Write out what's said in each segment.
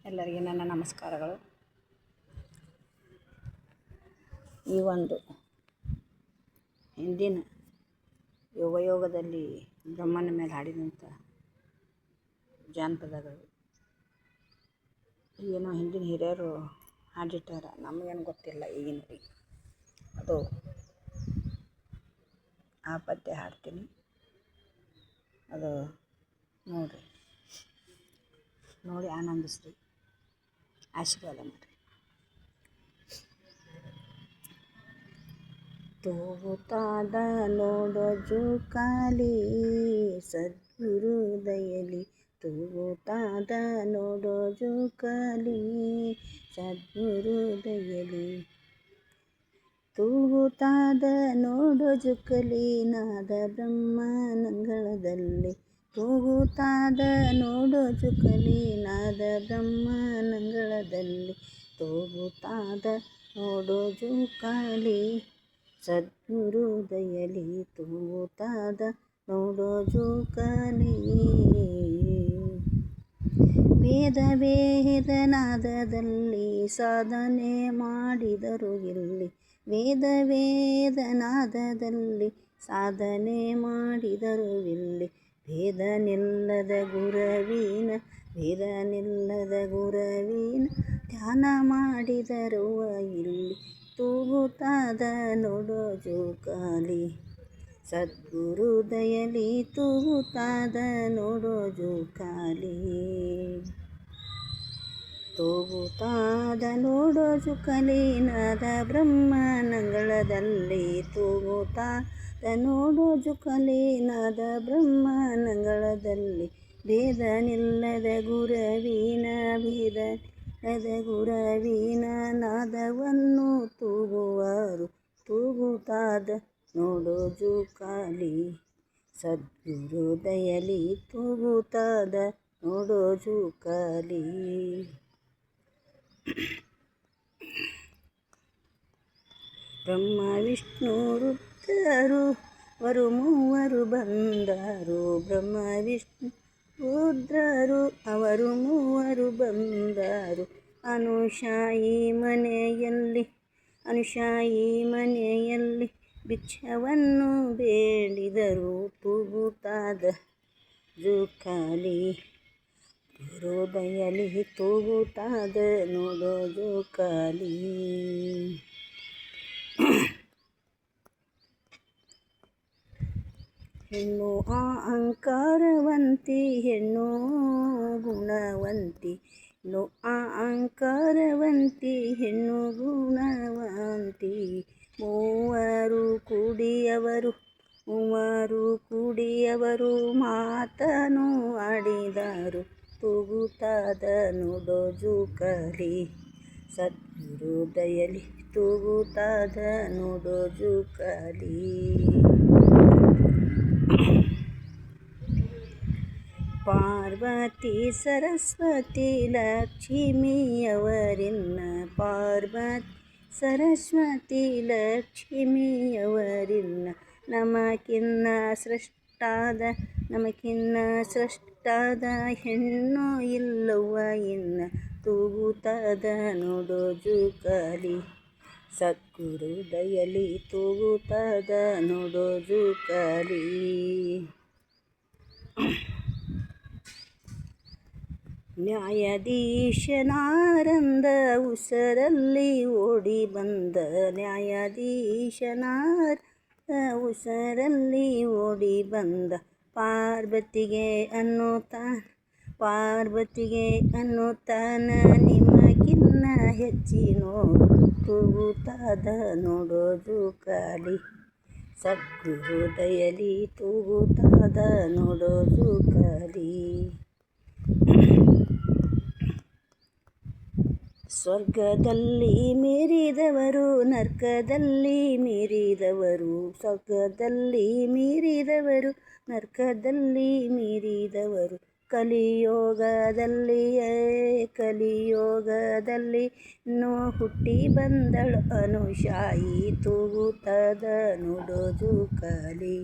ಎಲ್ಲರಿಗೆ ನನ್ನ ನಮಸ್ಕಾರಗಳು. ಈ ಒಂದು ಹಿಂದಿನ ಯುಗದಲ್ಲಿ ಬ್ರಹ್ಮನ ಮೇಲೆ ಹಾಡಿದಂಥ ಜಾನಪದಗಳು ಏನೋ ಹಿಂದಿನ ಹಿರಿಯರು ಹಾಡಿಟ್ಟಾರ, ನಮಗೇನು ಗೊತ್ತಿಲ್ಲ ಈಗಿನವರಿಗೆ. ಅದು ಆ ಪದ್ಯ ಹಾಡ್ತೀನಿ, ಅದು ನೋಡಿ ಆನಂದಿಸ್ರಿ, ಆಶೀರ್ವಾದ ಮಾಡಿರಿ. ತೂಗುತ್ತಾದ ನೋಡೋ ಜೋಕಾಲಿ ಸದ್ಗುರು ದಯಲಿ, ತೂಗುತ್ತಾದ ನೋಡೋ ಜೋಕಾಲಿ ಸದ್ಗುರು ದಯಲಿ, ತೂಗುತ್ತಾದ ನೋಡೋ ಜೋಕಾಲಿ ನಾದ ಬ್ರಹ್ಮಾನಂಗಳದಲ್ಲಿ, ತೂಗುತ್ತಾದ ನೋಡೋ ಜೋಕಾಲಿ ನಾದ ಬ್ರಹ್ಮಾನಂಗಳದಲ್ಲಿ, ತೂಗುತ್ತಾದ ನೋಡೋ ಜೋಕಾಲಿ ಸದ್ಗುರು ದಯಲಿ, ತೂಗುತ್ತಾದ ನೋಡೋ ಜೋಕಾಲಿ. ವೇದ ನಾದದಲ್ಲಿ ಸಾಧನೆ ಮಾಡಿದರು ಇಲ್ಲಿ, ವೇದ ನಾದದಲ್ಲಿ ಸಾಧನೆ ಮಾಡಿದರು ಇಲ್ಲಿ, ಭೇದನಿಲ್ಲದ ಗುರುವಿನ ಧ್ಯಾನ ಮಾಡಿದರು ಇಲ್ಲಿ, ತೂಗುತ್ತಾದ ನೋಡೋ ಜೋಕಾಲಿ ಸದ್ಗುರು ದಯಲಿ, ತೂಗುತ್ತಾದ ನೋಡೋ ಜೋಕಾಲಿ, ತೂಗುತ್ತಾದ ನೋಡೋ ಜೋಕಾಲಿ ನಾದ ಬ್ರಹ್ಮಾನಂಗಳದಲ್ಲಿ, ತೂಗುತ್ತಾದ ನೋಡೋ ಜೋಕಾಲಿ ನಾದ ಬ್ರಹ್ಮಾನಂಗಳದಲ್ಲಿ, ಭೇದನಿಲ್ಲದ ಗುರುವಿನ ನಾದವನ್ನು ತೂಗುವರು, ತೂಗುತ್ತಾದ ನೋಡೋ ಜೋಕಾಲಿ ಸದ್ಗುರು ದಯಲಿ, ತೂಗುತ್ತಾದ ನೋಡೋ ಜೋಕಾಲಿ. ಬ್ರಹ್ಮ ವಿಷ್ಣು ರುದ್ರರು ಮೂವರು ಬಂದರು, ಬ್ರಹ್ಮ ವಿಷ್ಣು ರುದ್ರರು ಅವರು ಮೂವರು ಬಂದರು, ಅನುಶಾಯಿ ಮನೆಯಲ್ಲಿ ಭಿಕ್ಷವನ್ನು ಬೇಡಿದರು, ತೂಗುತ್ತಾದ ಜೋಕಾಲಿ ಗುರು ದಯಲಿ, ತೂಗುತ್ತಾದ ನೋಡೋ ಜೋಕಾಲಿ. ಹೆಣ್ಣು ಅಹಂಕಾರವಂತಿ ಹೆಣ್ಣು ಗುಣವಂತಿ, ಹೆಣ್ಣು ಅಹಂಕಾರವಂತಿ ಹೆಣ್ಣು ಗುಣವಂತಿ, ಮೂವರು ಕೂಡಿಯವರು ಮಾತನು ಆಡಿದರು, ತೂಗುತ್ತಾದ ನೋಡೋ ಜೋಕಾಲಿ ಸದ್ಗುರು ದಯಲಿ, ತೂಗುತ್ತಾದ ನೋಡೋ ಜೋಕಾಲಿ. ಪಾರ್ವತಿ ಸರಸ್ವತಿ ಲಕ್ಷ್ಮಿಯವರಿನ್ನ, ಪಾರ್ವತಿ ಸರಸ್ವತಿ ಲಕ್ಷ್ಮಿಯವರಿನ್ನ, ನಮಕಿನ್ನ ಸೃಷ್ಟಾದ ಹೆಣ್ಣು ಇಲ್ಲವ್ವ ಇನ್ನ, ತೂಗುತ್ತಾದ ನೋಡೋ ಜೋಕಾಲಿ ಸದ್ಗುರು ದಯಲಿ, ತೂಗುತ್ತಾದ ನೋಡೋ ಜೋಕಾಲಿ. ನ್ಯಾಯಾಧೀಶನಾರಂದ ಉಸರಲ್ಲಿ ಓಡಿ ಬಂದ, ನ್ಯಾಯಾಧೀಶನಾರಂದ ಉಸರಲ್ಲಿ ಓಡಿ ಬಂದ, ಪಾರ್ವತಿಗೆ ಅನ್ನುತ್ತಾನ ನಿಮಗಿನ್ನ ಹೆಚ್ಚಿನೋರು, ತೂಗುತ್ತಾದ ನೋಡೋ ಜೋಕಾಲಿ ಸದ್ಗುರು ದಯಲಿ, ತೂಗುತ್ತಾದ ನೋಡೋ ಜೋಕಾಲಿ. ಸ್ವರ್ಗದಲ್ಲಿ ಮೀರಿದವರು ನರ್ಕದಲ್ಲಿ ಮೀರಿದವರು, ಸ್ವರ್ಗದಲ್ಲಿ ಮೀರಿದವರು ನರ್ಕದಲ್ಲಿ ಮೀರಿದವರು, ಕಲಿಯೋಗದಲ್ಲಿ ಹುಟ್ಟಿ ಬಂದಳು ಅನುಶಾಯಿ, ತೂಗುತ್ತಾದ ನೋಡೋ ಜೋಕಾಲಿ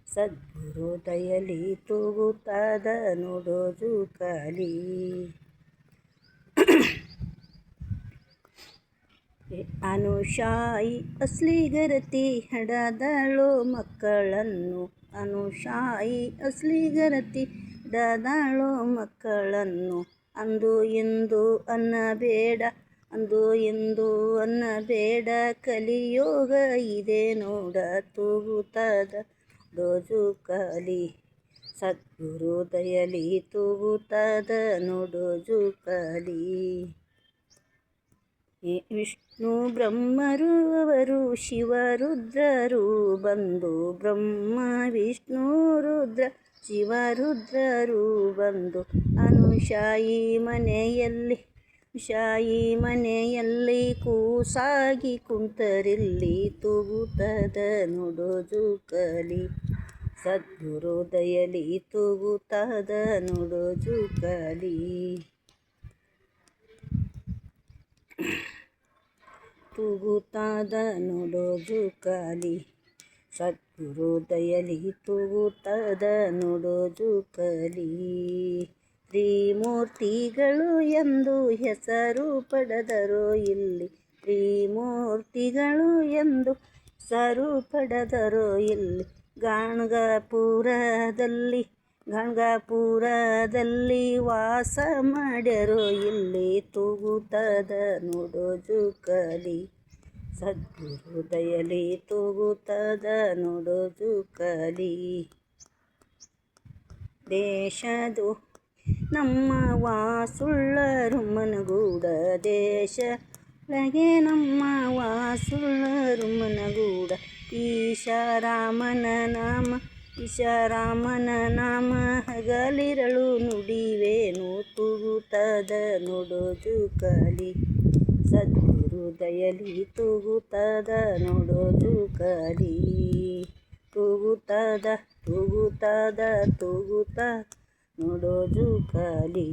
ಸದ್ಗುರು ದಯಲಿ, ತೂಗುತ್ತಾದ ನೋಡೋ ಜೋಕಾಲಿ. ಅನುಶಾಯಿ ಅಸ್ಲಿ ಗರತಿ ಹಡದಳು ಮಕ್ಕಳನ್ನು. ಅನುಶಾಯಿ ಅಸ್ಲಿ ಗರತಿ ಹಡದಳು ಮಕ್ಕಳನ್ನು. ಅಂದು ಇಂದು ಅನ್ನಬೇಡ, ಅಂದು ಇಂದು ಅನ್ನಬೇಡ, ಕಲಿಯೋಗ ಇದೆ ನೋಡ ತೂಗುತ್ತದ ನೋಡು ಜುಕಾಲಿ. ಸದ್ಗುರು ದಯಲಿ ತೂಗುತ್ತದ ನೋಡು ಜುಕಾಲಿ. ವಿಷ್ಣು ಬ್ರಹ್ಮರು ಅವರು ಶಿವರುದ್ರರು ಬಂದು, ಬ್ರಹ್ಮ ವಿಷ್ಣು ರುದ್ರ ಶಿವರುದ್ರರು ಬಂದು, ಅನುಶಾಯಿ ಮನೆಯಲ್ಲಿ ಶಾಯಿ ಮನೆಯಲ್ಲಿ ಕೂಸಾಗಿ ಕುಂತರಿಲ್ಲಿ ತೂಗುತ್ತದ ನೋಡು ಜುಕಾಲಿ. ಸದ್ಗುರು ದಯಲಿ ತೂಗುತ್ತದ ನೋಡು ಜುಕಾಲಿ. ತೂಗುತ್ತದ ನೋಡು ಜುಕಾಲಿ. ಸದ್ಗುರು ದಯಲಿ ತೂಗುತ್ತದ ನೋಡು ಜುಕಾಲಿ. ತ್ರಿಮೂರ್ತಿಗಳು ಎಂದು ಹೆಸರು ಪಡೆದರು ಇಲ್ಲಿ, ತ್ರಿಮೂರ್ತಿಗಳು ಎಂದು ಹೆಸರು ಪಡೆದರು ಇಲ್ಲಿ. ಗಾಣಗಾಪುರದಲ್ಲಿ ವಾಸ ಮಾಡ್ಯರು ಇಲ್ಲಿ ತೂಗುತ್ತದ ನೋಡು ಜುಕಾಲಿ. ಸದ್ಗುರು ದಯಲಿ ತೂಗುತ್ತದ ನೋಡು ಜುಕಾಲಿ. ದೇಶದು ನಮ್ಮ ವಾಸುಳ್ಳರುಮ್ಮನಗೂಡ, ದೇಶದೊಳಗೆ ನಮ್ಮ ವಾಸುಳ್ಳರುಮ್ಮನಗೂಡ. ಈಶಾರಾಮನ ನಾಮ ಈಶಾರಾಮನ ನಾಮ ಹಗಲಿರಳು ನುಡಿವೇನು ತೂಗುತ್ತದ ನೋಡು ಜುಕಾಲಿ. ಸದ್ಗುರು ದಯಲಿ ತೂಗುತ್ತದ ನೋಡು ಜುಕಾಲಿ. ತೂಗುತ್ತದ ತೂಗುತ್ತದ ತೂಗುತ್ತ ನೋಡು ಜುಕಾಲಿ.